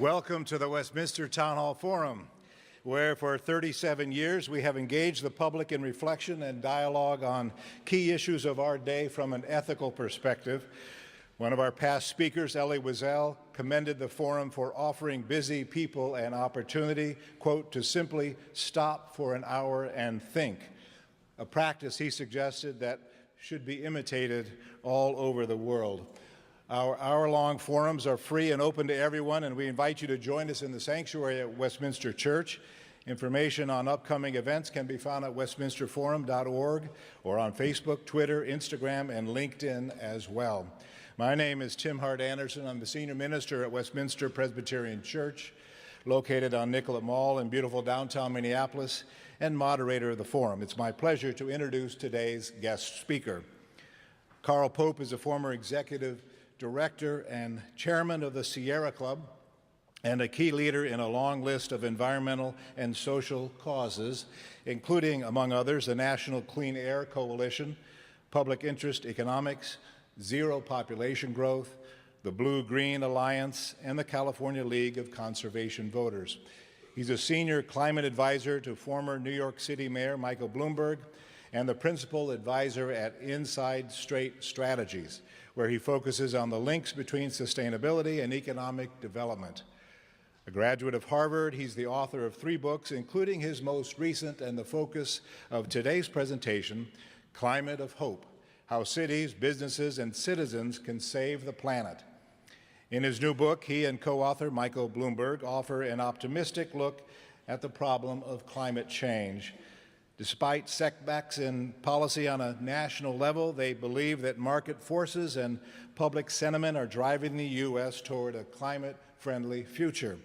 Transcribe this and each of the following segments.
Welcome to the Westminster Town Hall Forum, where for 37 years we have engaged the public in reflection and dialogue on key issues of our day from an ethical perspective. One of our past speakers, Elie Wiesel, commended the forum for offering busy people an opportunity, quote, to simply stop for an hour and think, a practice he suggested that should be imitated all over the world. Our hour-long forums are free and open to everyone, and we invite you to join us in the sanctuary at Westminster Church. Information on upcoming events can be found at westminsterforum.org or on Facebook, Twitter, Instagram, and LinkedIn as well. My name is Tim Hart Anderson. I'm the senior minister at Westminster Presbyterian Church, located on Nicollet Mall in beautiful downtown Minneapolis, and moderator of the forum. It's my pleasure to introduce today's guest speaker. Carl Pope is a former executive director and chairman of the Sierra Club, and a key leader in a long list of environmental and social causes, including, among others, the National Clean Air Coalition, Public Interest Economics, Zero Population Growth, the BlueGreen Alliance, and the California League of Conservation Voters. He's a senior climate advisor to former New York City Mayor Michael Bloomberg and the principal advisor at Inside Straight Strategies, where he focuses on the links between sustainability and economic development. A graduate of Harvard, he's the author of 3 books, including his most recent and the focus of today's presentation, Climate of Hope: How Cities, Businesses, and Citizens Can Save the Planet. In his new book, he and co-author Michael Bloomberg offer an optimistic look at the problem of climate change. Despite setbacks in policy on a national level, they believe that market forces and public sentiment are driving the U.S. toward a climate-friendly future.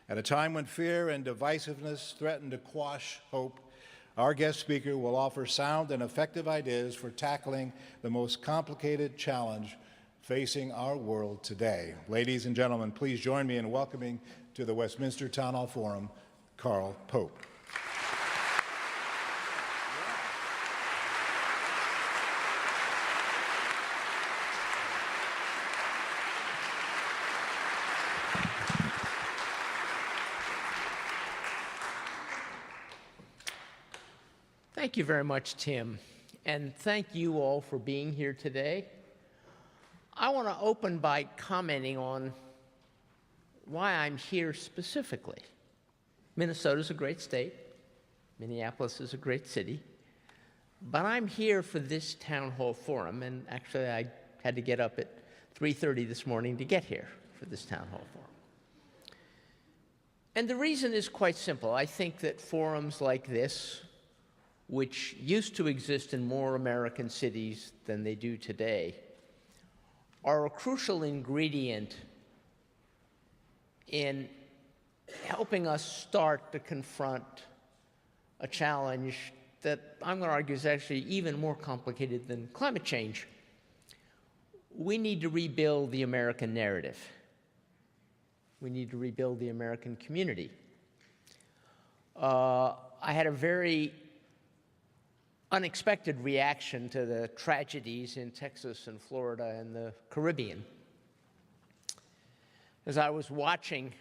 At a time when fear and divisiveness threaten to quash hope, our guest speaker will offer sound and effective ideas for tackling the most complicated challenge facing our world today. Ladies and gentlemen, please join me in welcoming to the Westminster Town Hall Forum, Carl Pope. Thank you very much, Tim, and thank you all for being here today. I want to open by commenting on why I'm here specifically. Minnesota's a great state. Minneapolis is a great city. But I'm here for this town hall forum, and actually I had to get up at 3:30 this morning to get here for this town hall forum. And the reason is quite simple. I think that forums like this, which used to exist in more American cities than they do today, are a crucial ingredient in helping us start to confront a challenge that I'm going to argue is actually even more complicated than climate change. We need to rebuild the American narrative. We need to rebuild the American community. I had a very unexpected reaction to the tragedies in Texas and Florida and the Caribbean. As I was watching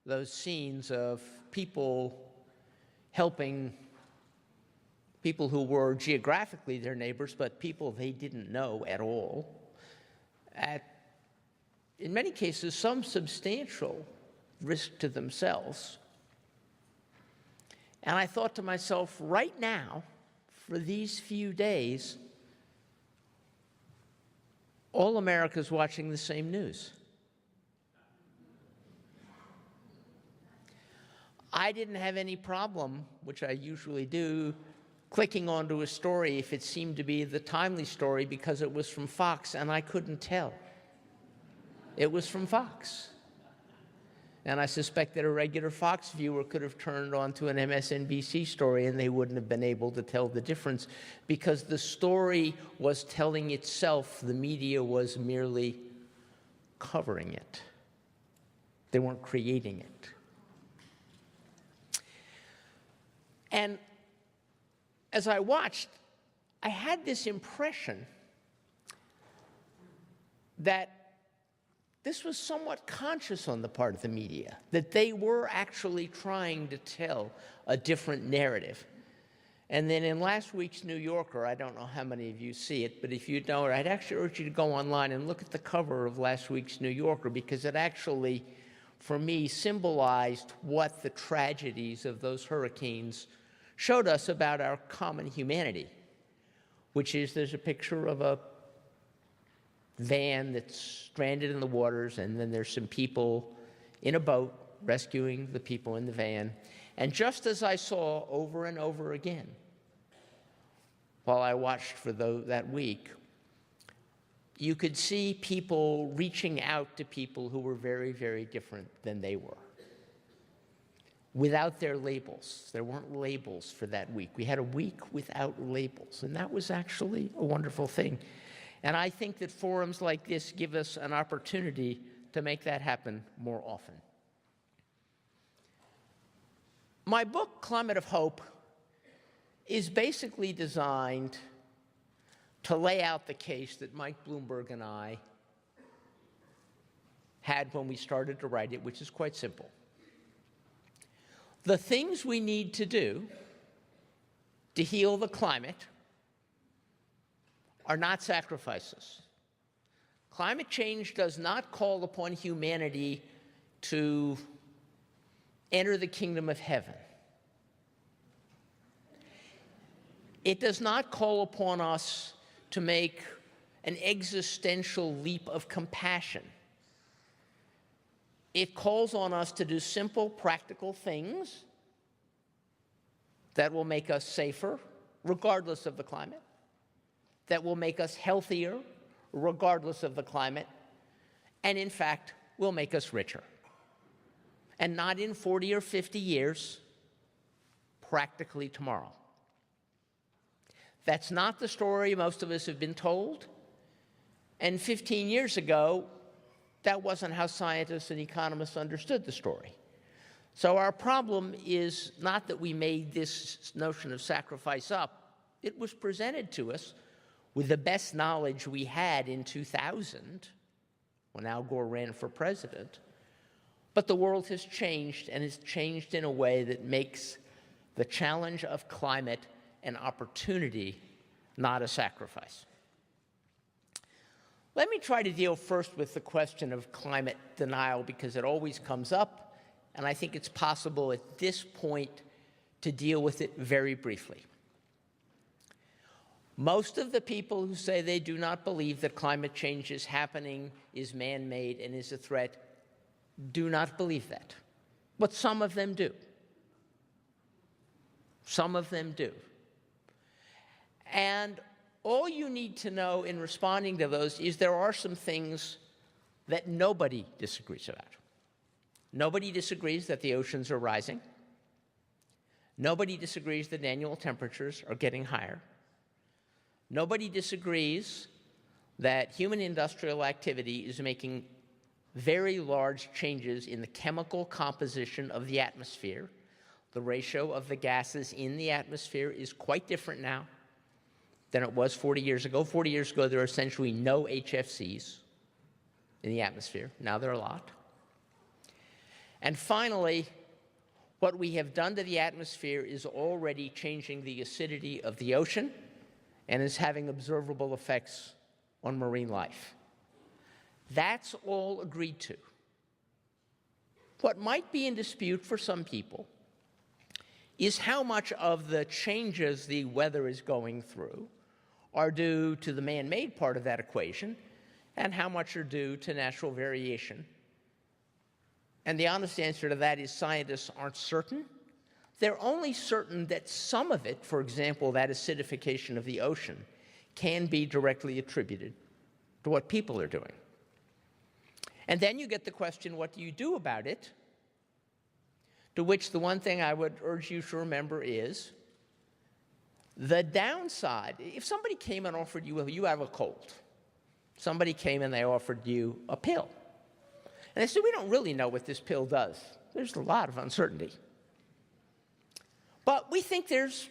those scenes of people helping people who were geographically their neighbors, but people they didn't know at all, at, in many cases, some substantial risk to themselves. And I thought to myself, right now, for these few days, all America's watching the same news. I didn't have any problem, which I usually do, clicking onto a story if it seemed to be the timely story because it was from Fox, and I couldn't tell. It was from Fox. And I suspect that a regular Fox viewer could have turned on to an MSNBC story and they wouldn't have been able to tell the difference because the story was telling itself. The media was merely covering it. They weren't creating it. And as I watched, I had this impression that this was somewhat conscious on the part of the media, that they were actually trying to tell a different narrative. And then in last week's New Yorker, I don't know how many of you see it, but if you don't, I'd actually urge you to go online and look at the cover of last week's New Yorker, because it actually, for me, symbolized what the tragedies of those hurricanes showed us about our common humanity, which is there's a picture of a van that's stranded in the waters, and then there's some people in a boat rescuing the people in the van. And just as I saw over and over again while I watched for that week, you could see people reaching out to people who were very, very different than they were, without their labels. There weren't labels for that week. We had a week without labels, and that was actually a wonderful thing. And I think that forums like this give us an opportunity to make that happen more often. My book, Climate of Hope, is basically designed to lay out the case that Mike Bloomberg and I had when we started to write it, which is quite simple. The things we need to do to heal the climate are not sacrifices. Climate change does not call upon humanity to enter the kingdom of heaven. It does not call upon us to make an existential leap of compassion. It calls on us to do simple, practical things that will make us safer, regardless of the climate, that will make us healthier, regardless of the climate, and in fact, will make us richer. And not in 40 or 50 years, practically tomorrow. That's not the story most of us have been told. And 15 years ago, that wasn't how scientists and economists understood the story. So our problem is not that we made this notion of sacrifice up. It was presented to us with the best knowledge we had in 2000, when Al Gore ran for president. But the world has changed, and it's changed in a way that makes the challenge of climate an opportunity, not a sacrifice. Let me try to deal first with the question of climate denial, because it always comes up, and I think it's possible at this point to deal with it very briefly. Most of the people who say they do not believe that climate change is happening, is man-made, and is a threat do not believe that. But some of them do. Some of them do. And all you need to know in responding to those is there are some things that nobody disagrees about. Nobody disagrees that the oceans are rising. Nobody disagrees that annual temperatures are getting higher. Nobody disagrees that human industrial activity is making very large changes in the chemical composition of the atmosphere. The ratio of the gases in the atmosphere is quite different now than it was 40 years ago. 40 years ago, there were essentially no HFCs in the atmosphere. Now there are a lot. And finally, what we have done to the atmosphere is already changing the acidity of the ocean and is having observable effects on marine life. That's all agreed to. What might be in dispute for some people is how much of the changes the weather is going through are due to the man-made part of that equation and how much are due to natural variation. And the honest answer to that is scientists aren't certain. They're only certain that some of it, for example, that acidification of the ocean, can be directly attributed to what people are doing. And then you get the question, what do you do about it? To which the one thing I would urge you to remember is the downside. If somebody came and offered you have a cold. Somebody came and they offered you a pill. And they said, we don't really know what this pill does. There's a lot of uncertainty. But we think there's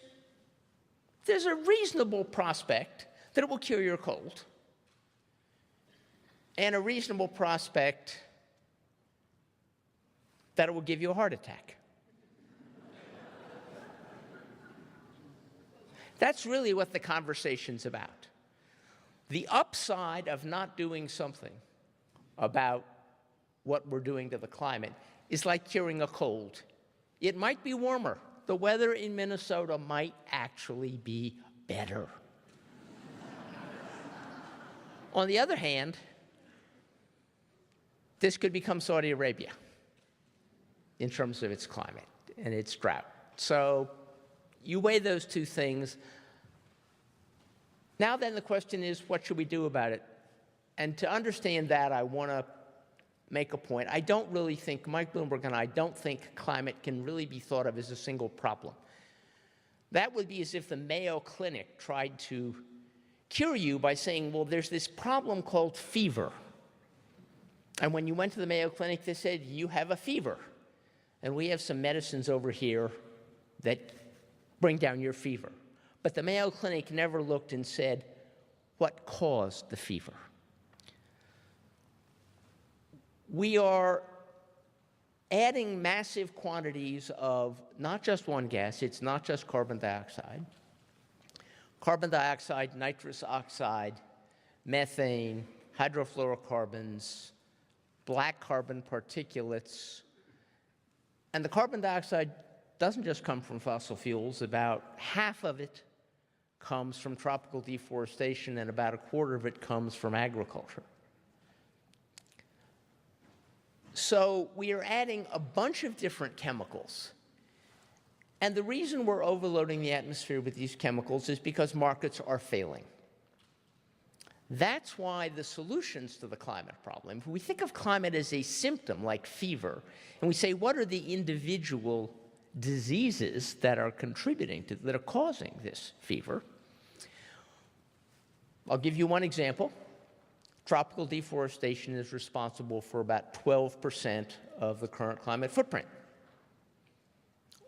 a reasonable prospect that it will cure your cold. and a reasonable prospect that it will give you a heart attack. That's really what the conversation's about. The upside of not doing something about what we're doing to the climate is like curing a cold. It might be warmer. The weather in Minnesota might actually be better. On the other hand, this could become Saudi Arabia in terms of its climate and its drought. So you weigh those two things. Now then, the question is, what should we do about it? And to understand that, I want to make a point. I don't really think, Mike Bloomberg and I don't think climate can really be thought of as a single problem. That would be as if the Mayo Clinic tried to cure you by saying, well, there's this problem called fever. And when you went to the Mayo Clinic, they said, you have a fever. And we have some medicines over here that bring down your fever. But the Mayo Clinic never looked and said, what caused the fever? We are adding massive quantities of not just one gas, it's not just carbon dioxide, nitrous oxide, methane, hydrofluorocarbons, black carbon particulates. And the carbon dioxide doesn't just come from fossil fuels. About half of it comes from tropical deforestation, and about a quarter of it comes from agriculture. So we are adding a bunch of different chemicals. And the reason we're overloading the atmosphere with these chemicals is because markets are failing. That's why the solutions to the climate problem, if we think of climate as a symptom like fever, and we say, what are the individual diseases that are contributing to, that are causing this fever? I'll give you one example. Tropical deforestation is responsible for about 12% of the current climate footprint.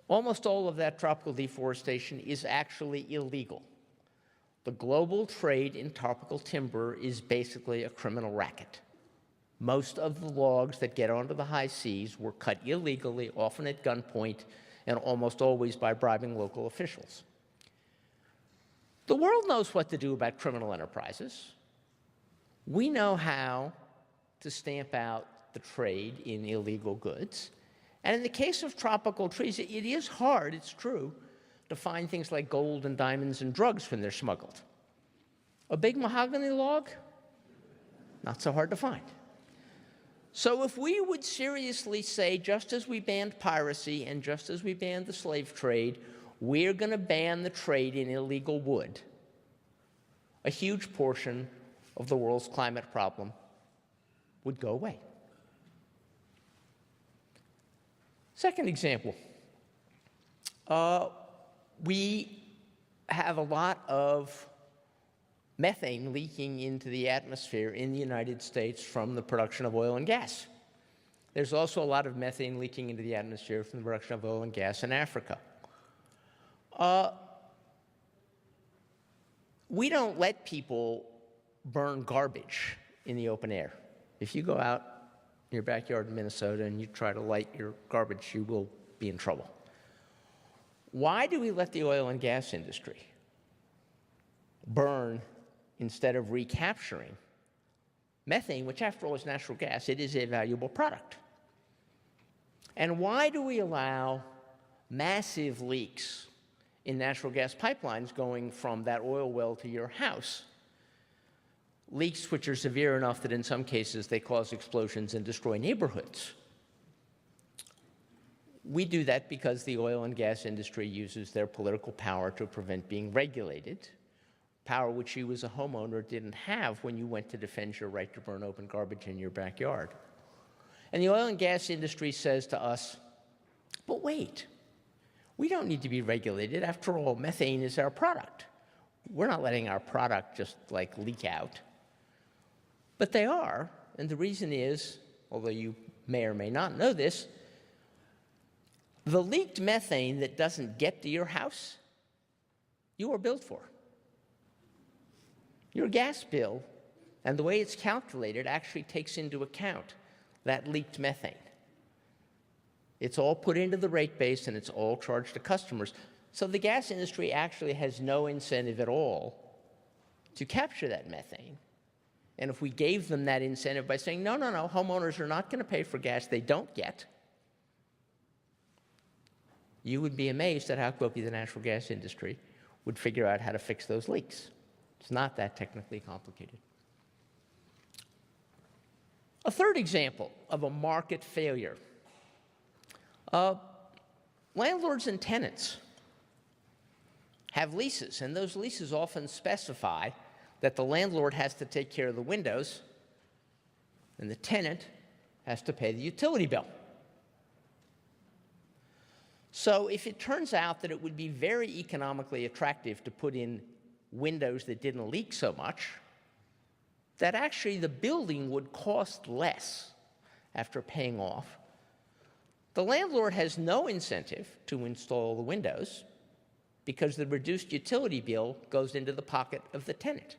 Almost all of that tropical deforestation is actually illegal. The global trade in tropical timber is basically a criminal racket. Most of the logs that get onto the high seas were cut illegally, often at gunpoint, and almost always by bribing local officials. The world knows what to do about criminal enterprises. We know how to stamp out the trade in illegal goods. And in the case of tropical trees, it is hard, it's true, to find things like gold and diamonds and drugs when they're smuggled. A big mahogany log? Not so hard to find. So if we would seriously say, just as we banned piracy and just as we banned the slave trade, we're going to ban the trade in illegal wood, a huge portion of the world's climate problem would go away. Second example, we have a lot of methane leaking into the atmosphere in the United States from the production of oil and gas. There's also a lot of methane leaking into the atmosphere from the production of oil and gas in Africa. We don't let people burn garbage in the open air. If you go out in your backyard in Minnesota and you try to light your garbage, you will be in trouble. Why do we let the oil and gas industry burn instead of recapturing methane, which after all is natural gas? It is a valuable product. And why do we allow massive leaks in natural gas pipelines going from that oil well to your house? Leaks which are severe enough that in some cases they cause explosions and destroy neighborhoods. We do that because the oil and gas industry uses their political power to prevent being regulated, power which you as a homeowner didn't have when you went to defend your right to burn open garbage in your backyard. And the oil and gas industry says to us, but wait, we don't need to be regulated. After all, methane is our product. We're not letting our product just like leak out. But they are, and the reason is, although you may or may not know this, the leaked methane that doesn't get to your house, you are billed for. Your gas bill And the way it's calculated actually takes into account that leaked methane. It's all put into the rate base and it's all charged to customers. So the gas industry actually has no incentive at all to capture that methane. And if we gave them that incentive by saying, no, homeowners are not going to pay for gas they don't get, you would be amazed at how quickly the natural gas industry would figure out how to fix those leaks. It's not that technically complicated. A third example of a market failure. Landlords and tenants have leases, and those leases often specify that the landlord has to take care of the windows and the tenant has to pay the utility bill. So if it turns out that it would be very economically attractive to put in windows that didn't leak so much, that actually the building would cost less after paying off, the landlord has no incentive to install the windows because the reduced utility bill goes into the pocket of the tenant.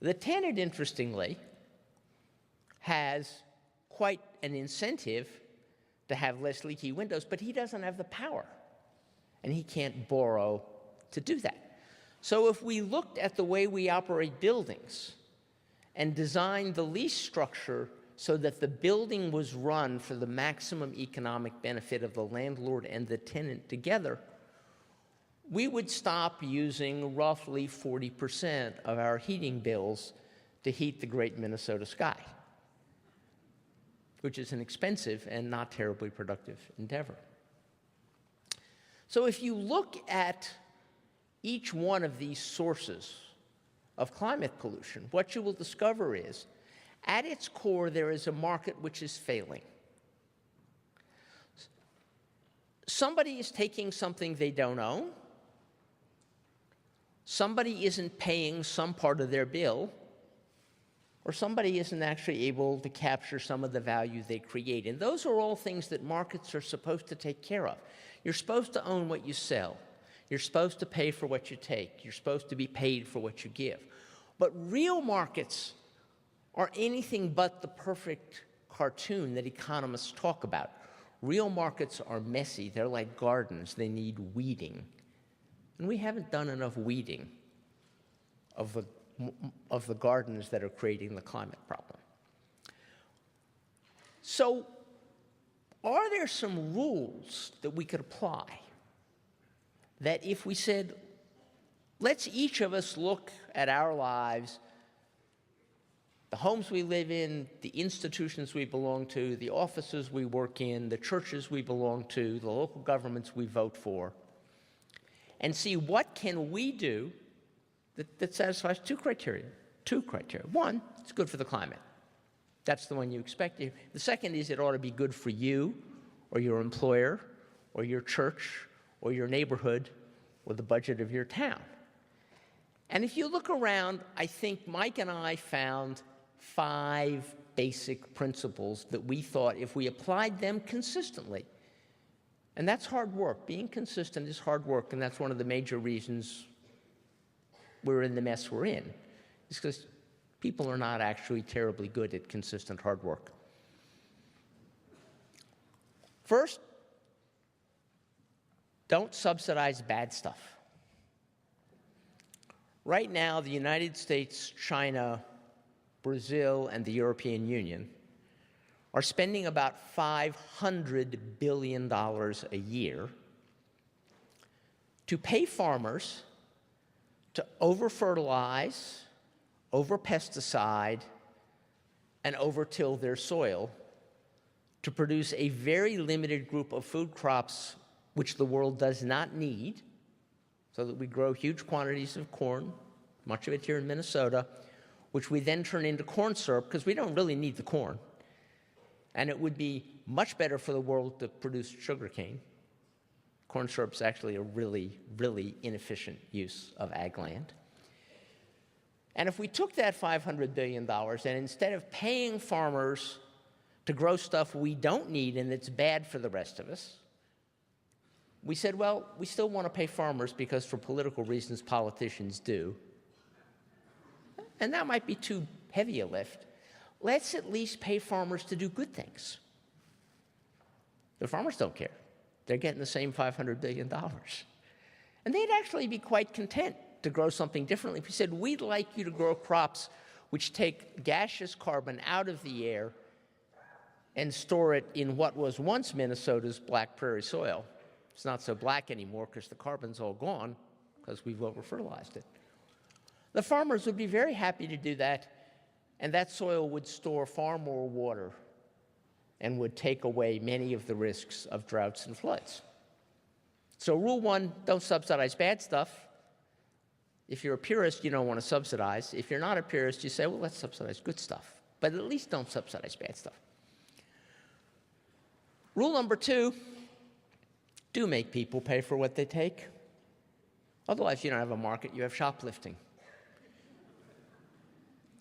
The tenant, interestingly, has quite an incentive to have less leaky windows, but he doesn't have the power, and he can't borrow to do that. So if we looked at the way we operate buildings and designed the lease structure so that the building was run for the maximum economic benefit of the landlord and the tenant together, we would stop using roughly 40% of our heating bills to heat the great Minnesota sky, which is an expensive and not terribly productive endeavor. So if you look at each one of these sources of climate pollution, what you will discover is, at its core, there is a market which is failing. Somebody is taking something they don't own. Somebody isn't paying some part of their bill, or somebody isn't actually able to capture some of the value they create. And those are all things that markets are supposed to take care of. You're supposed to own what you sell. You're supposed to pay for what you take. You're supposed to be paid for what you give. But real markets are anything but the perfect cartoon that economists talk about. Real markets are messy. They're like gardens. They need weeding. And we haven't done enough weeding of the gardens that are creating the climate problem. So, are there some rules that we could apply that if we said, let's each of us look at our lives, the homes we live in, the institutions we belong to, the offices we work in, the churches we belong to, the local governments we vote for, and see what can we do that satisfies two criteria. One, it's good for the climate. That's the one you expect. The second is it ought to be good for you or your employer or your church or your neighborhood or the budget of your town. And if you look around, I think Mike and I found 5 basic principles that we thought if we applied them consistently, and that's hard work. Being consistent is hard work, and that's one of the major reasons we're in the mess we're in. It's because people are not actually terribly good at consistent hard work. First, don't subsidize bad stuff. Right now, the United States, China, Brazil, and the European Union are spending about $500 billion a year to pay farmers to over-fertilize, over-pesticide, and over-till their soil to produce a very limited group of food crops which the world does not need, so that we grow huge quantities of corn, much of it here in Minnesota, which we then turn into corn syrup because we don't really need the corn. And it would be much better for the world to produce sugarcane. Corn syrup is actually a really, really inefficient use of ag land. And if we took that $500 billion and instead of paying farmers to grow stuff we don't need and that's bad for the rest of us, we said, well, we still want to pay farmers because for political reasons politicians do. and that might be too heavy a lift, let's at least pay farmers to do good things. The farmers don't care. They're getting the same $500 billion. And they'd actually be quite content to grow something differently. If you said, we'd like you to grow crops which take gaseous carbon out of the air and store it in what was once Minnesota's black prairie soil. It's not so black anymore because the carbon's all gone because we've over-fertilized it. The farmers would be very happy to do that, and that soil would store far more water and would take away many of the risks of droughts and floods. So rule one, don't subsidize bad stuff. If you're a purist, you don't want to subsidize. If you're not a purist, you say, well, let's subsidize good stuff. But at least don't subsidize bad stuff. Rule number two, do make people pay for what they take. Otherwise, you don't have a market, you have shoplifting.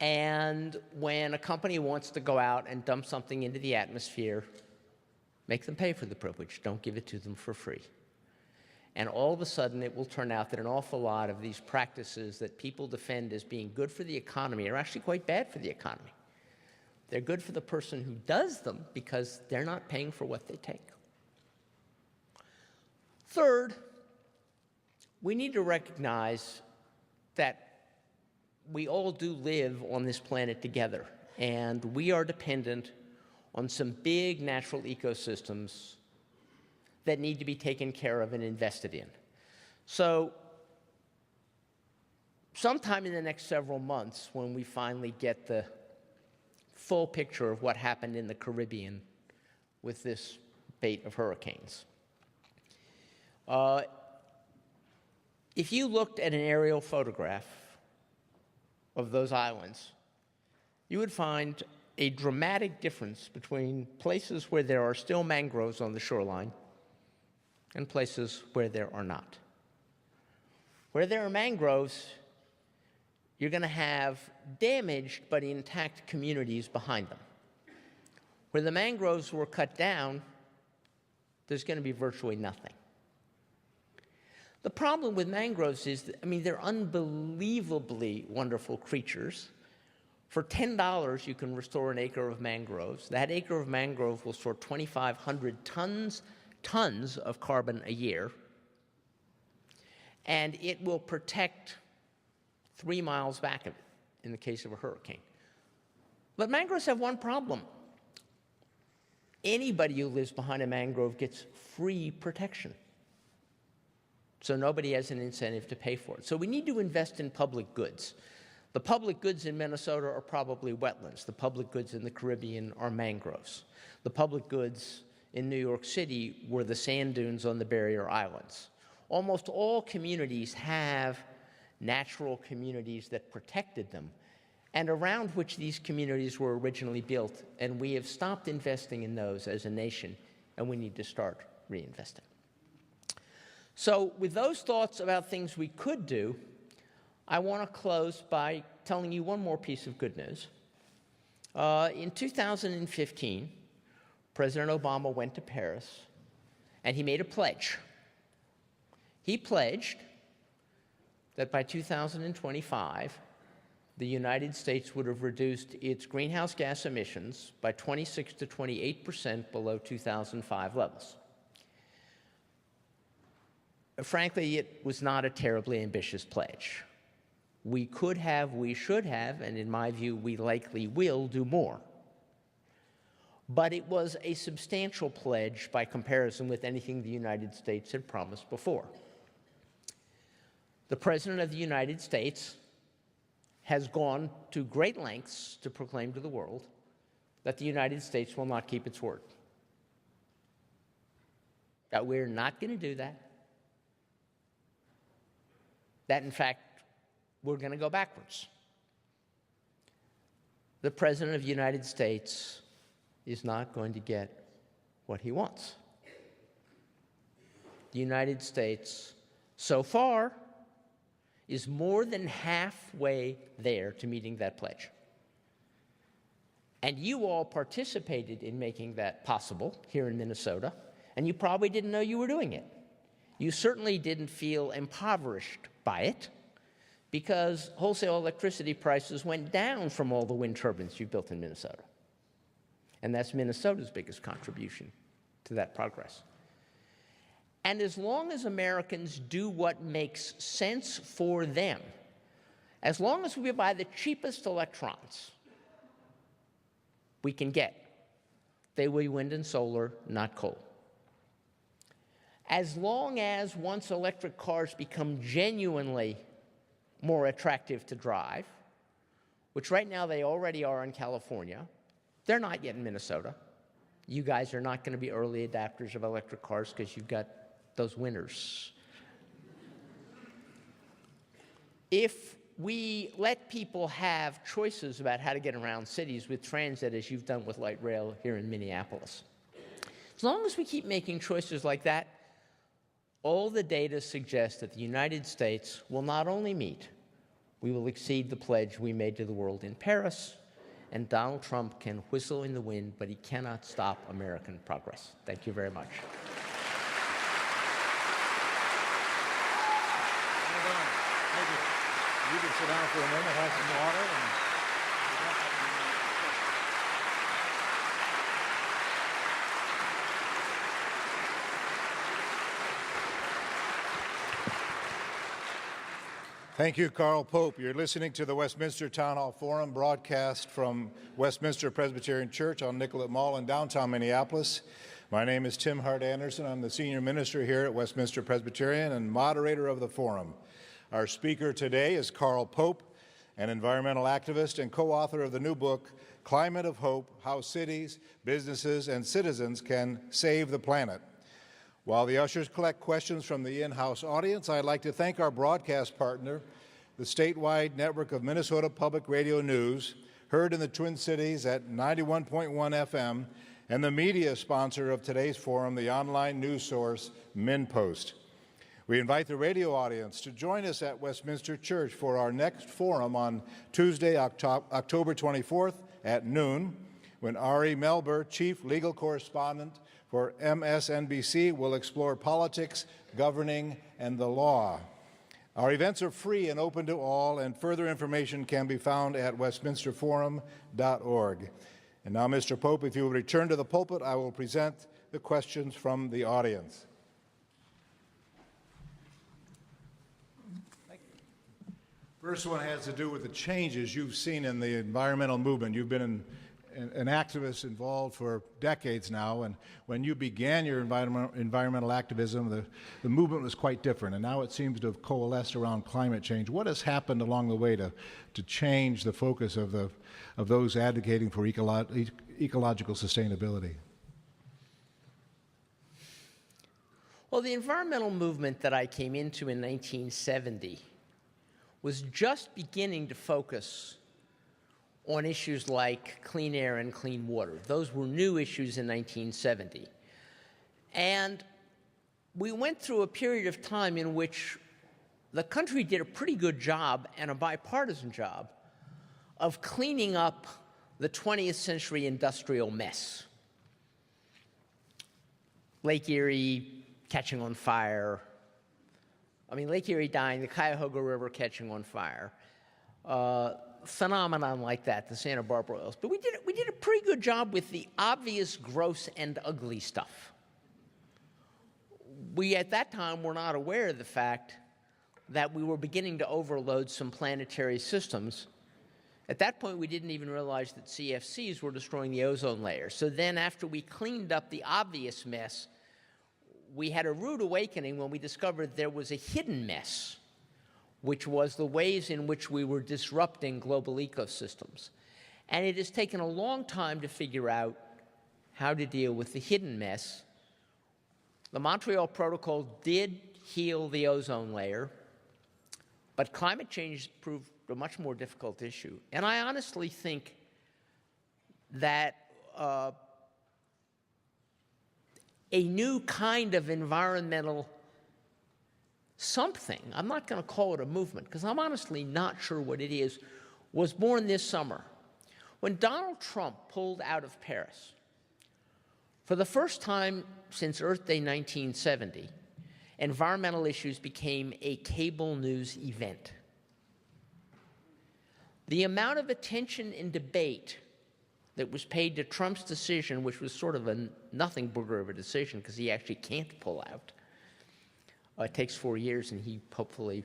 And when a company wants to go out and dump something into the atmosphere, make them pay for the privilege. Don't give it to them for free. And all of a sudden, it will turn out that an awful lot of these practices that people defend as being good for the economy are actually quite bad for the economy. They're good for the person who does them because they're not paying for what they take. Third, we need to recognize that we all do live on this planet together, and we are dependent on some big natural ecosystems that need to be taken care of and invested in. So sometime in the next several months, when we finally get the full picture of what happened in the Caribbean with this spate of hurricanes, if you looked at an aerial photograph of those islands, you would find a dramatic difference between places where there are still mangroves on the shoreline and places where there are not. Where there are mangroves, you're going to have damaged but intact communities behind them. Where the mangroves were cut down, there's going to be virtually nothing. The problem with mangroves is, they're unbelievably wonderful creatures. For $10, you can restore an acre of mangroves. That acre of mangrove will store 2,500 tons of carbon a year, and it will protect 3 miles back of it in the case of a hurricane. But mangroves have one problem. Anybody who lives behind a mangrove gets free protection. So nobody has an incentive to pay for it. So we need to invest in public goods. The public goods in Minnesota are probably wetlands. The public goods in the Caribbean are mangroves. The public goods in New York City were the sand dunes on the barrier islands. Almost all communities have natural communities that protected them and around which these communities were originally built, and we have stopped investing in those as a nation, and we need to start reinvesting. So with those thoughts about things we could do, I want to close by telling you one more piece of good news. In 2015, President Obama went to Paris, and he made a pledge. He pledged that by 2025, the United States would have reduced its greenhouse gas emissions by 26 to 28% below 2005 levels. Frankly, it was not a terribly ambitious pledge. We could have, we should have, and in my view, we likely will do more. But it was a substantial pledge by comparison with anything the United States had promised before. The President of the United States has gone to great lengths to proclaim to the world that the United States will not keep its word. That we're not going to do that. That, in fact, we're going to go backwards. The President of the United States is not going to get what he wants. The United States, so far, is more than halfway there to meeting that pledge. And you all participated in making that possible here in Minnesota, and you probably didn't know you were doing it. You certainly didn't feel impoverished by it, because wholesale electricity prices went down from all the wind turbines you built in Minnesota. And that's Minnesota's biggest contribution to that progress. And as long as Americans do what makes sense for them, as long as we buy the cheapest electrons we can get, they will be wind and solar, not coal. As long as once electric cars become genuinely more attractive to drive, which right now they already are in California, they're not yet in Minnesota. You guys are not going to be early adapters of electric cars because you've got those winners. If we let people have choices about how to get around cities with transit, as you've done with light rail here in Minneapolis, as long as we keep making choices like that, all the data suggests that the United States will not only meet, we will exceed the pledge we made to the world in Paris, and Donald Trump can whistle in the wind, but he cannot stop American progress. Thank you very much. You can sit down for a minute, have some water. Thank you, Carl Pope. You're listening to the Westminster Town Hall Forum broadcast from Westminster Presbyterian Church on Nicollet Mall in downtown Minneapolis. My name is Tim Hart Anderson. I'm the senior minister here at Westminster Presbyterian and moderator of the forum. Our speaker today is Carl Pope, an environmental activist and co-author of the new book, Climate of Hope: How Cities, Businesses, and Citizens Can Save the Planet. While the ushers collect questions from the in-house audience, I'd like to thank our broadcast partner, the statewide network of Minnesota Public Radio News, heard in the Twin Cities at 91.1 FM, and the media sponsor of today's forum, the online news source, MinnPost. We invite the radio audience to join us at Westminster Church for our next forum on Tuesday, October 24th at noon, when Ari Melber, Chief Legal Correspondent for MSNBC, will explore politics, governing, and the law. Our events are free and open to all, and further information can be found at westminsterforum.org. And now, Mr. Pope, if you will return to the pulpit, I will present the questions from the audience. First one has to do with the changes you've seen in the environmental movement. You've been an activist involved for decades now, and when you began your environmental activism, the movement was quite different, and now it seems to have coalesced around climate change. What has happened along the way to change the focus of those advocating for ecological sustainability? Well, the environmental movement that I came into in 1970 was just beginning to focus on issues like clean air and clean water. Those were new issues in 1970. And we went through a period of time in which the country did a pretty good job, and a bipartisan job, of cleaning up the 20th century industrial mess. Lake Erie catching on fire. Lake Erie dying, the Cuyahoga River catching on fire. Phenomenon like that, the Santa Barbara oils. But we did a pretty good job with the obvious, gross, and ugly stuff. We, at that time, were not aware of the fact that we were beginning to overload some planetary systems. At that point, we didn't even realize that CFCs were destroying the ozone layer. So then, after we cleaned up the obvious mess, we had a rude awakening when we discovered there was a hidden mess, which was the ways in which we were disrupting global ecosystems. And it has taken a long time to figure out how to deal with the hidden mess. The Montreal Protocol did heal the ozone layer, but climate change proved a much more difficult issue. And I honestly think that a new kind of environmental something, I'm not going to call it a movement because I'm honestly not sure what it is, was born this summer. When Donald Trump pulled out of Paris, for the first time since Earth Day 1970, environmental issues became a cable news event. The amount of attention and debate that was paid to Trump's decision, which was sort of a nothing booger of a decision because he actually can't pull out. It takes 4 years, and he hopefully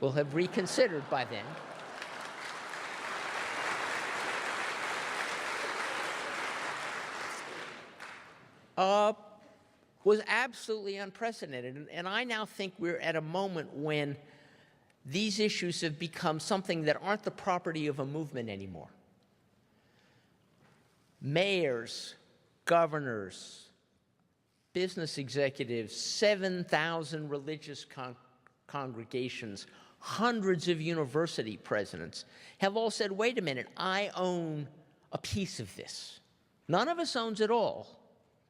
will have reconsidered by then. Was absolutely unprecedented. And I now think we're at a moment when these issues have become something that aren't the property of a movement anymore. Mayors, governors, business executives, 7,000 religious congregations, hundreds of university presidents have all said, wait a minute, I own a piece of this. None of us owns it all.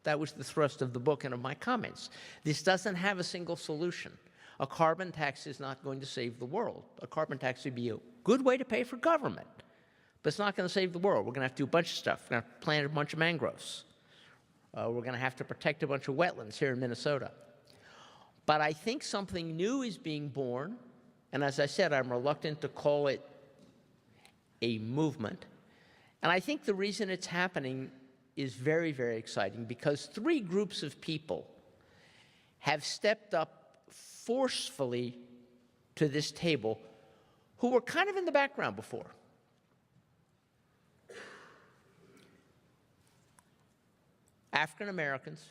That was the thrust of the book and of my comments. This doesn't have a single solution. A carbon tax is not going to save the world. A carbon tax would be a good way to pay for government, but it's not going to save the world. We're going to have to do a bunch of stuff. We're going to have to plant a bunch of mangroves. We're going to have to protect a bunch of wetlands here in Minnesota. But I think something new is being born, and as I said, I'm reluctant to call it a movement. And I think the reason it's happening is very, very exciting because 3 groups of people have stepped up forcefully to this table who were kind of in the background before. African Americans,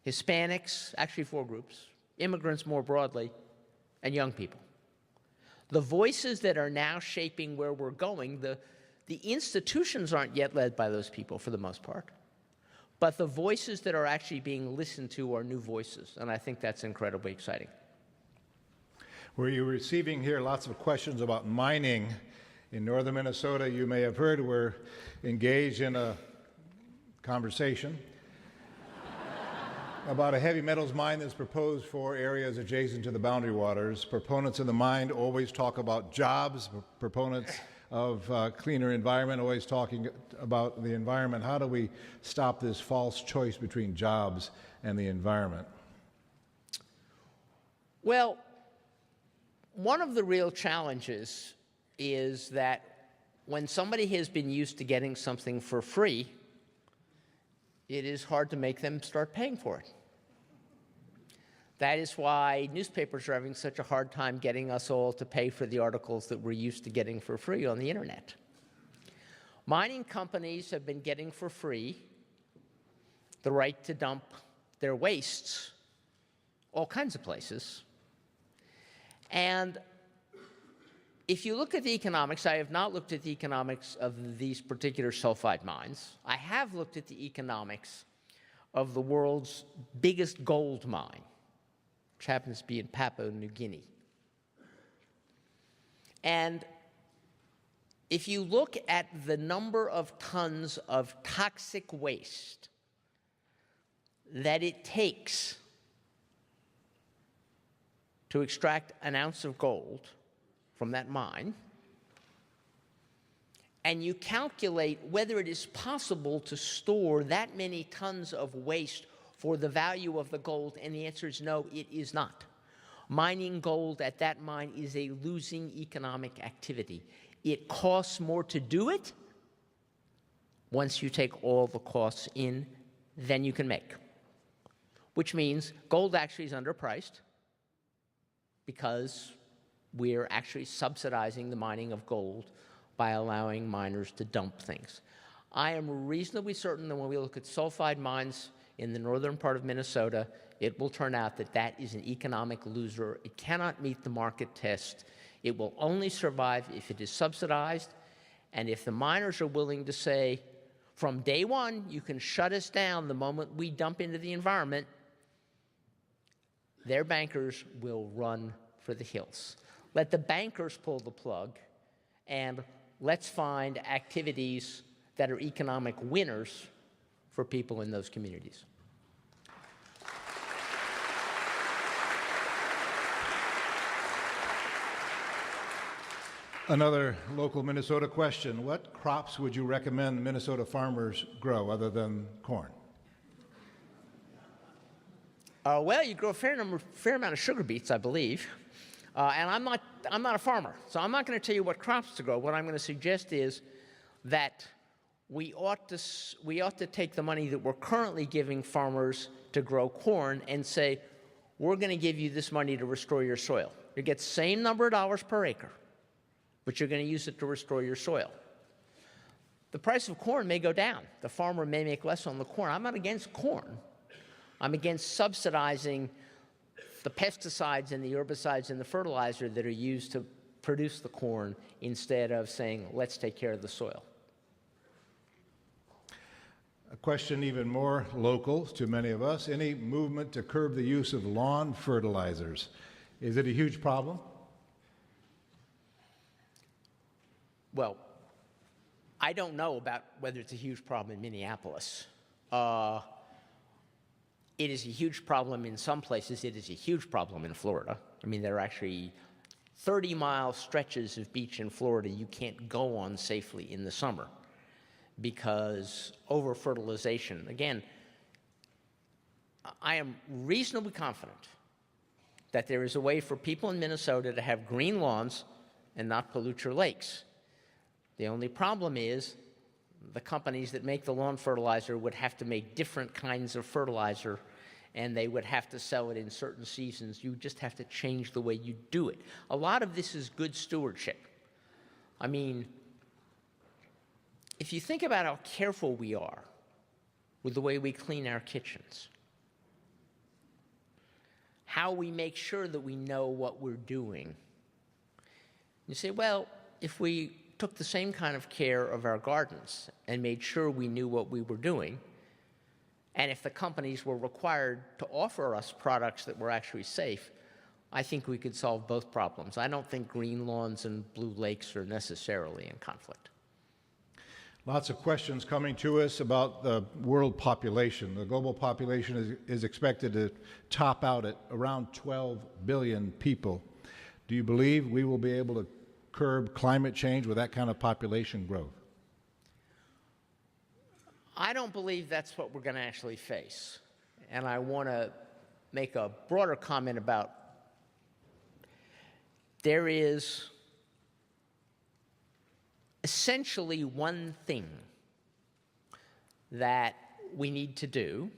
Hispanics, actually 4 groups, immigrants more broadly, and young people. The voices that are now shaping where we're going, the institutions aren't yet led by those people for the most part, but the voices that are actually being listened to are new voices, and I think that's incredibly exciting. Were you receiving here lots of questions about mining in northern Minnesota? You may have heard we're engaged in a conversation about a heavy metals mine that's proposed for areas adjacent to the boundary waters. Proponents of the mine always talk about jobs. Proponents of cleaner environment always talking about the environment. How do we stop this false choice between jobs and the environment? Well, one of the real challenges is that when somebody has been used to getting something for free, it is hard to make them start paying for it. That is why newspapers are having such a hard time getting us all to pay for the articles that we're used to getting for free on the internet. Mining companies have been getting for free the right to dump their wastes all kinds of places. And if you look at the economics, I have not looked at the economics of these particular sulfide mines. I have looked at the economics of the world's biggest gold mine, which happens to be in Papua New Guinea. And if you look at the number of tons of toxic waste that it takes to extract an ounce of gold from that mine, and you calculate whether it is possible to store that many tons of waste for the value of the gold, and the answer is no, it is not. Mining gold at that mine is a losing economic activity. It costs more to do it. Once you take all the costs in, then you can make. Which means gold actually is underpriced because we're actually subsidizing the mining of gold by allowing miners to dump things. I am reasonably certain that when we look at sulfide mines in the northern part of Minnesota, it will turn out that that is an economic loser. It cannot meet the market test. It will only survive if it is subsidized, and if the miners are willing to say, from day one, you can shut us down the moment we dump into the environment, their bankers will run for the hills. Let the bankers pull the plug, and let's find activities that are economic winners for people in those communities. Another local Minnesota question. What crops would you recommend Minnesota farmers grow other than corn? Well, you grow a fair amount of sugar beets, I believe. And I'm not a farmer, so I'm not going to tell you what crops to grow. What I'm going to suggest is that we ought to take the money that we're currently giving farmers to grow corn and say, we're going to give you this money to restore your soil. You get the same number of dollars per acre, but you're going to use it to restore your soil. The price of corn may go down. The farmer may make less on the corn. I'm not against corn. I'm against subsidizing the pesticides and the herbicides and the fertilizer that are used to produce the corn instead of saying, let's take care of the soil. A question even more local to many of us. Any movement to curb the use of lawn fertilizers? Is it a huge problem? Well, I don't know about whether it's a huge problem in Minneapolis. It is a huge problem in some places. It is a huge problem in Florida. I mean, there are actually 30-mile stretches of beach in Florida you can't go on safely in the summer because over-fertilization. Again, I am reasonably confident that there is a way for people in Minnesota to have green lawns and not pollute your lakes. The only problem is the companies that make the lawn fertilizer would have to make different kinds of fertilizer, and they would have to sell it in certain seasons. You just have to change the way you do it. A lot of this is good stewardship. I mean, if you think about how careful we are with the way we clean our kitchens, how we make sure that we know what we're doing. You say, well, if we took the same kind of care of our gardens and made sure we knew what we were doing, and if the companies were required to offer us products that were actually safe, I think we could solve both problems. I don't think green lawns and blue lakes are necessarily in conflict. Lots of questions coming to us about the world population. The global population is expected to top out at around 12 billion people. Do you believe we will be able to curb climate change with that kind of population growth? I don't believe that's what we're going to actually face. And I want to make a broader comment about there is essentially one thing that we need to do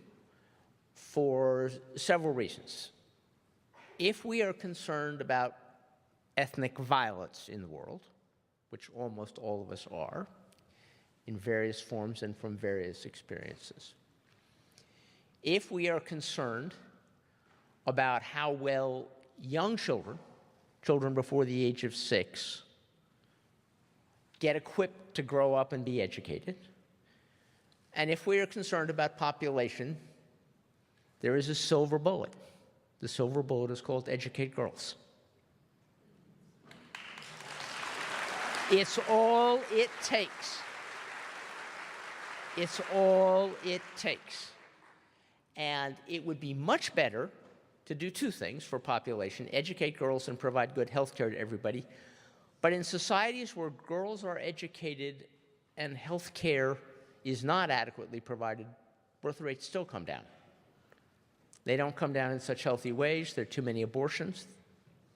for several reasons. If we are concerned about ethnic violence in the world, which almost all of us are, in various forms and from various experiences. If we are concerned about how well young children, children before the age of 6, get equipped to grow up and be educated, and if we are concerned about population, there is a silver bullet. The silver bullet is called educate girls. It's all it takes. It's all it takes. And it would be much better to do two things for population: educate girls and provide good health care to everybody. But in societies where girls are educated and health care is not adequately provided, birth rates still come down. They don't come down in such healthy ways. There are too many abortions,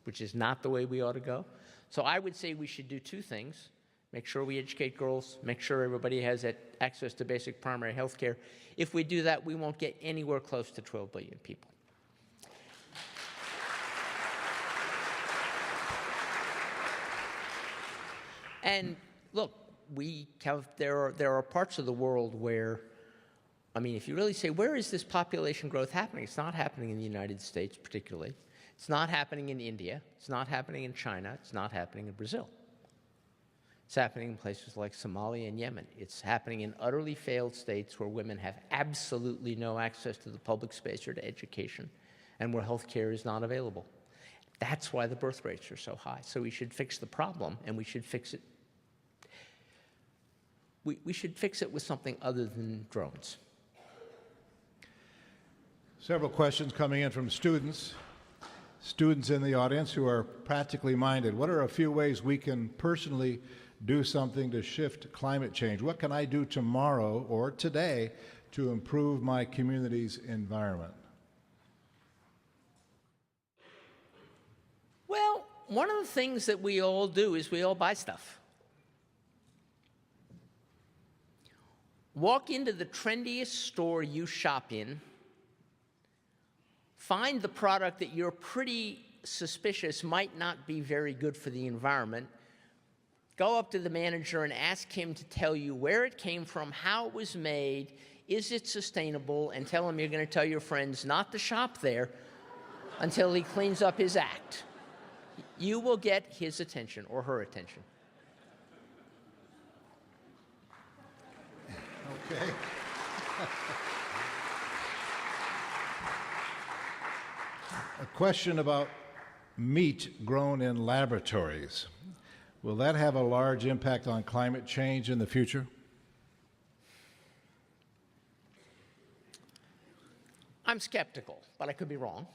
which is not the way we ought to go. So I would say we should do two things: make sure we educate girls, make sure everybody has access to basic primary health care. If we do that, we won't get anywhere close to 12 billion people. And look, there are parts of the world where, I mean, if you really say, where is this population growth happening? It's not happening in the United States particularly. It's not happening in India. It's not happening in China. It's not happening in Brazil. It's happening in places like Somalia and Yemen. It's happening in utterly failed states where women have absolutely no access to the public space or to education, and where health care is not available. That's why the birth rates are so high. So we should fix the problem, and we should fix it. We should fix it with something other than drones. Several questions coming in from students in the audience who are practically minded. What are a few ways we can personally do something to shift climate change? What can I do tomorrow or today to improve my community's environment? Well, one of the things that we all do is we all buy stuff. Walk into the trendiest store you shop in, find the product that you're pretty suspicious might not be very good for the environment, go up to the manager and ask him to tell you where it came from, how it was made, is it sustainable, and tell him you're going to tell your friends not to shop there until he cleans up his act. You will get his attention or her attention. Okay. A question about meat grown in laboratories. Will that have a large impact on climate change in the future? I'm skeptical, but I could be wrong.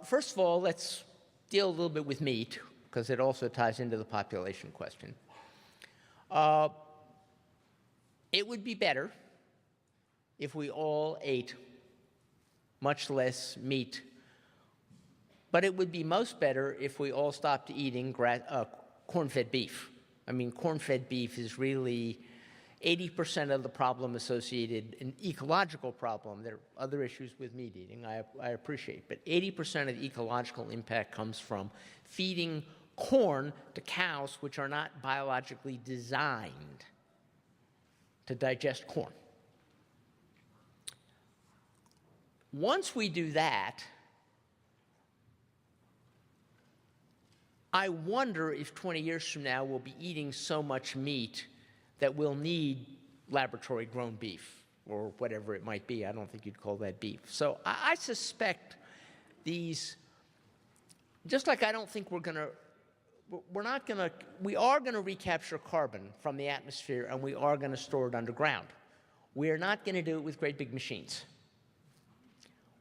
First of all, let's deal a little bit with meat, because it also ties into the population question. It would be better if we all ate much less meat, but it would be most better if we all stopped eating corn-fed beef. I mean, corn-fed beef is really 80% of the problem associated, an ecological problem. There are other issues with meat eating, I appreciate, but 80% of the ecological impact comes from feeding corn to cows which are not biologically designed to digest corn. Once we do that, I wonder if 20 years from now we'll be eating so much meat that we'll need laboratory-grown beef, or whatever it might be. I don't think you'd call that beef. So I suspect these, just like I don't think we are going to recapture carbon from the atmosphere, and we are going to store it underground. We are not going to do it with great big machines.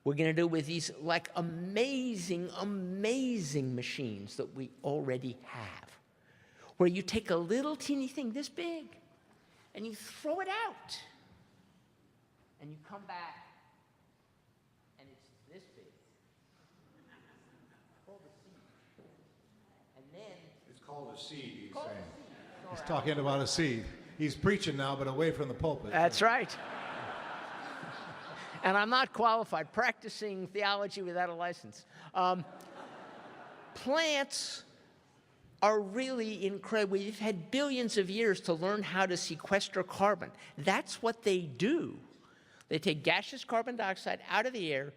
We're going to do it with these like amazing, amazing machines that we already have, where you take a little teeny thing this big, and you throw it out, and you come back, and it's this big. Called a seed. And then It's called a seed, he's saying. He's talking about a seed. He's preaching now, but away from the pulpit. That's right. And I'm not qualified, practicing theology without a license. Plants are really incredible. We've had billions of years to learn how to sequester carbon. That's what they do. They take gaseous carbon dioxide out of the air,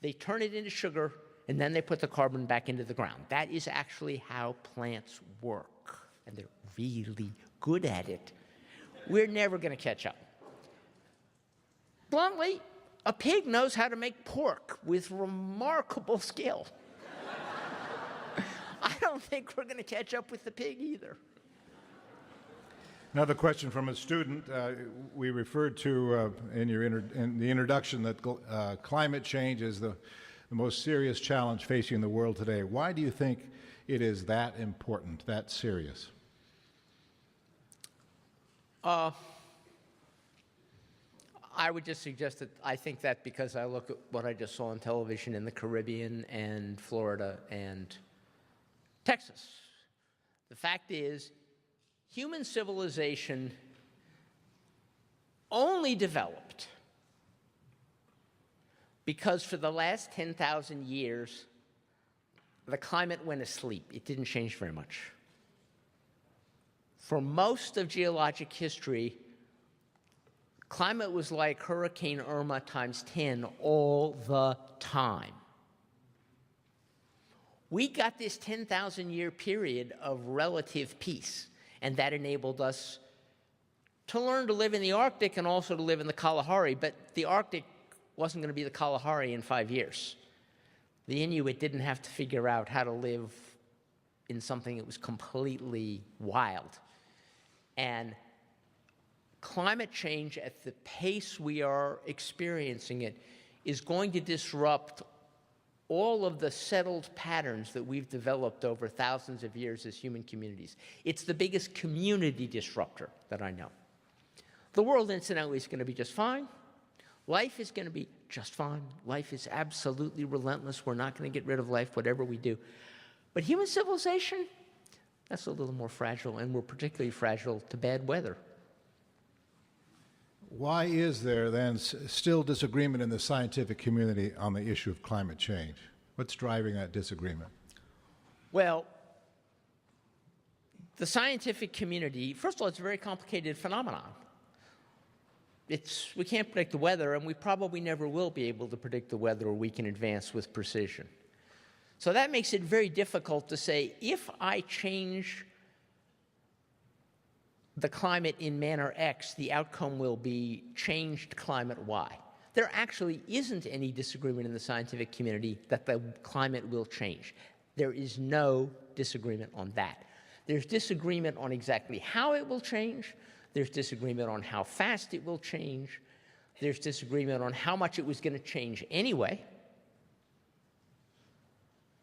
they turn it into sugar, and then they put the carbon back into the ground. That is actually how plants work, and they're really good at it. We're never going to catch up. Bluntly, a pig knows how to make pork with remarkable skill. I don't think we're going to catch up with the pig either. Another question from a student. We referred to in the introduction that climate change is the most serious challenge facing the world today. Why do you think it is that important, that serious? I would just suggest that I think that because I look at what I just saw on television in the Caribbean and Florida and Texas. The fact is, human civilization only developed because for the last 10,000 years, the climate went asleep. It didn't change very much. For most of geologic history, climate was like Hurricane Irma times 10 all the time. We got this 10,000-year period of relative peace, and that enabled us to learn to live in the Arctic and also to live in the Kalahari, but the Arctic wasn't going to be the Kalahari in 5 years. The Inuit didn't have to figure out how to live in something that was completely wild. And climate change at the pace we are experiencing it is going to disrupt all of the settled patterns that we've developed over thousands of years as human communities. It's the biggest community disruptor that I know. The world, incidentally, is going to be just fine. Life is going to be just fine. Life is absolutely relentless. We're not going to get rid of life, whatever we do. But human civilization, that's a little more fragile, and we're particularly fragile to bad weather. Why is there then still disagreement in the scientific community on the issue of climate change? What's driving that disagreement? Well, the scientific community, first of all, it's a very complicated phenomenon. We can't predict the weather, and we probably never will be able to predict the weather, or we can advance with precision. So that makes it very difficult to say, if I change the climate in manner X, the outcome will be changed climate Y. There actually isn't any disagreement in the scientific community that the climate will change. There is no disagreement on that. There's disagreement on exactly how it will change. There's disagreement on how fast it will change. There's disagreement on how much it was going to change anyway.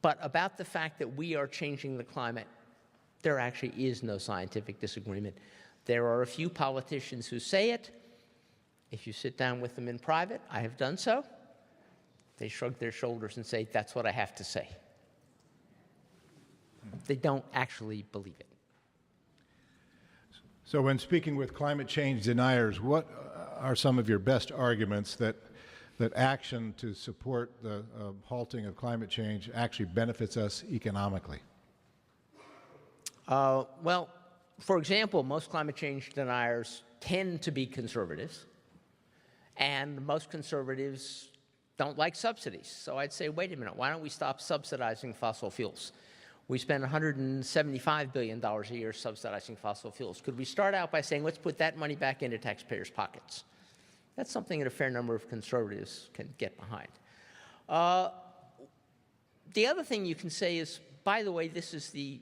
But about the fact that we are changing the climate, there actually is no scientific disagreement. There are a few politicians who say it. If you sit down with them in private, I have done so, they shrug their shoulders and say, that's what I have to say. They don't actually believe it. So when speaking with climate change deniers, what are some of your best arguments that action to support the halting of climate change actually benefits us economically? Well, for example, most climate change deniers tend to be conservatives, and most conservatives don't like subsidies. So I'd say, wait a minute, why don't we stop subsidizing fossil fuels? We spend $175 billion a year subsidizing fossil fuels. Could we start out by saying, let's put that money back into taxpayers' pockets? That's something that a fair number of conservatives can get behind. The other thing you can say is, by the way, this is the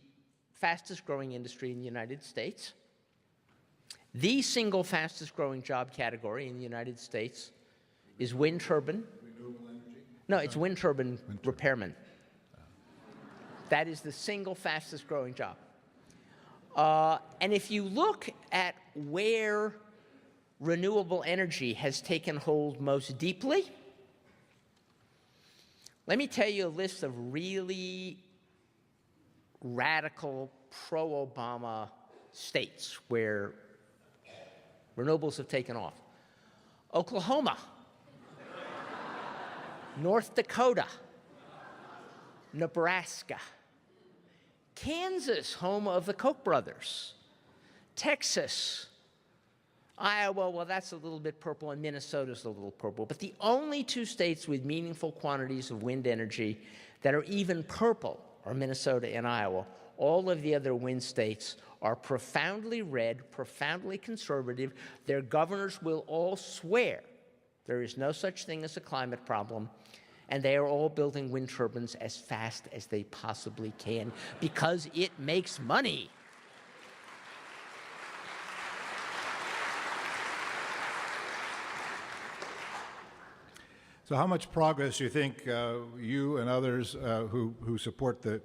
fastest growing industry in the United States. The single fastest growing job category in the United States is wind turbine. Renewable energy? No, it's wind turbine repairman. That is the single fastest growing job. And if you look at where renewable energy has taken hold most deeply, let me tell you a list of really radical pro-Obama states where renewables have taken off. Oklahoma, North Dakota, Nebraska, Kansas, home of the Koch brothers, Texas, Iowa, well, that's a little bit purple, and Minnesota's a little purple. But the only two states with meaningful quantities of wind energy that are even purple are Minnesota and Iowa. All of the other wind states are profoundly red, profoundly conservative. Their governors will all swear there is no such thing as a climate problem, and they are all building wind turbines as fast as they possibly can because it makes money. So how much progress do you think you and others who support the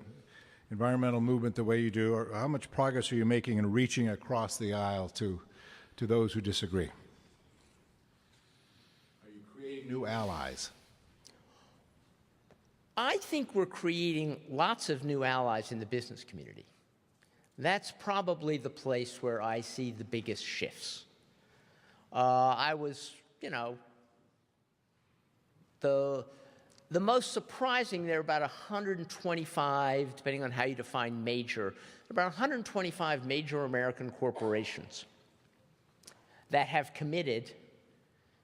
environmental movement the way you do, or how much progress are you making in reaching across the aisle to those who disagree? Are you creating new allies? I think we're creating lots of new allies in the business community. That's probably the place where I see the biggest shifts. I was, the most surprising, there are about 125, depending on how you define major, about 125 major American corporations that have committed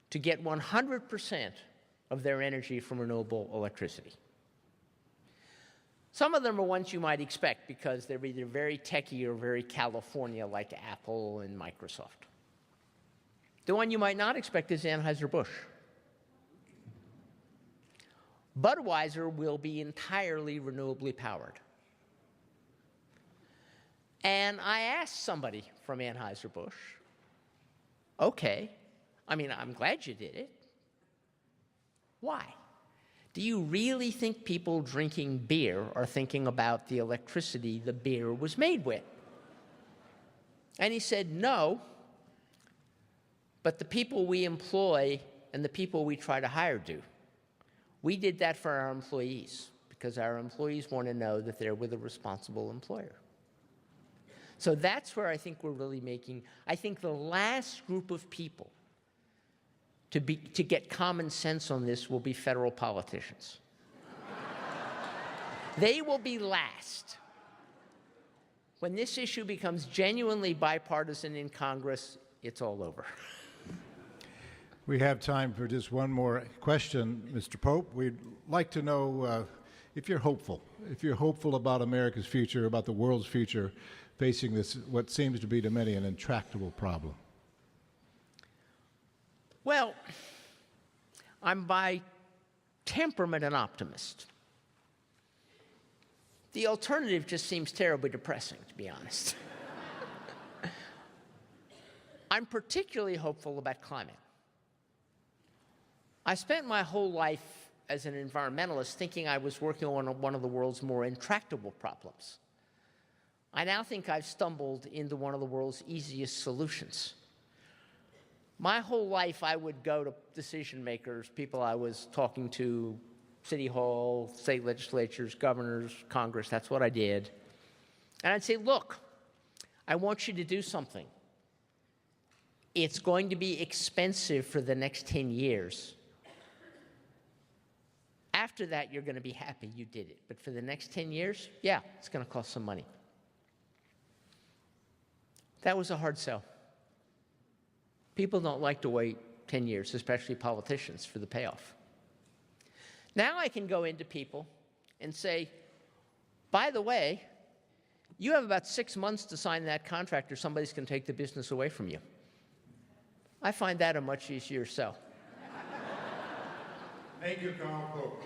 to get 100% of their energy from renewable electricity. Some of them are ones you might expect because they're either very techy or very California, like Apple and Microsoft. The one you might not expect is Anheuser-Busch. Budweiser will be entirely renewably powered. And I asked somebody from Anheuser-Busch, okay, I'm glad you did it. Why? Do you really think people drinking beer are thinking about the electricity the beer was made with? And he said, no, but the people we employ and the people we try to hire do. We did that for our employees because our employees want to know that they're with a responsible employer. So that's where I think we're really making, I think the last group of people to get common sense on this will be federal politicians. They will be last. When this issue becomes genuinely bipartisan in Congress, it's all over. We have time for just one more question, Mr. Pope. We'd like to know if you're hopeful about America's future, about the world's future, facing this, what seems to be to many an intractable problem. Well, I'm by temperament an optimist. The alternative just seems terribly depressing, to be honest. I'm particularly hopeful about climate. I spent my whole life as an environmentalist thinking I was working on one of the world's more intractable problems. I now think I've stumbled into one of the world's easiest solutions. My whole life, I would go to decision makers, people I was talking to, City Hall, state legislatures, governors, Congress, that's what I did. And I'd say, look, I want you to do something. It's going to be expensive for the next 10 years. After that, you're going to be happy you did it. But for the next 10 years, yeah, it's going to cost some money. That was a hard sell. People don't like to wait 10 years, especially politicians, for the payoff. Now I can go into people and say, by the way, you have about 6 months to sign that contract or somebody's going to take the business away from you. I find that a much easier sell. Thank you, Carl Pope.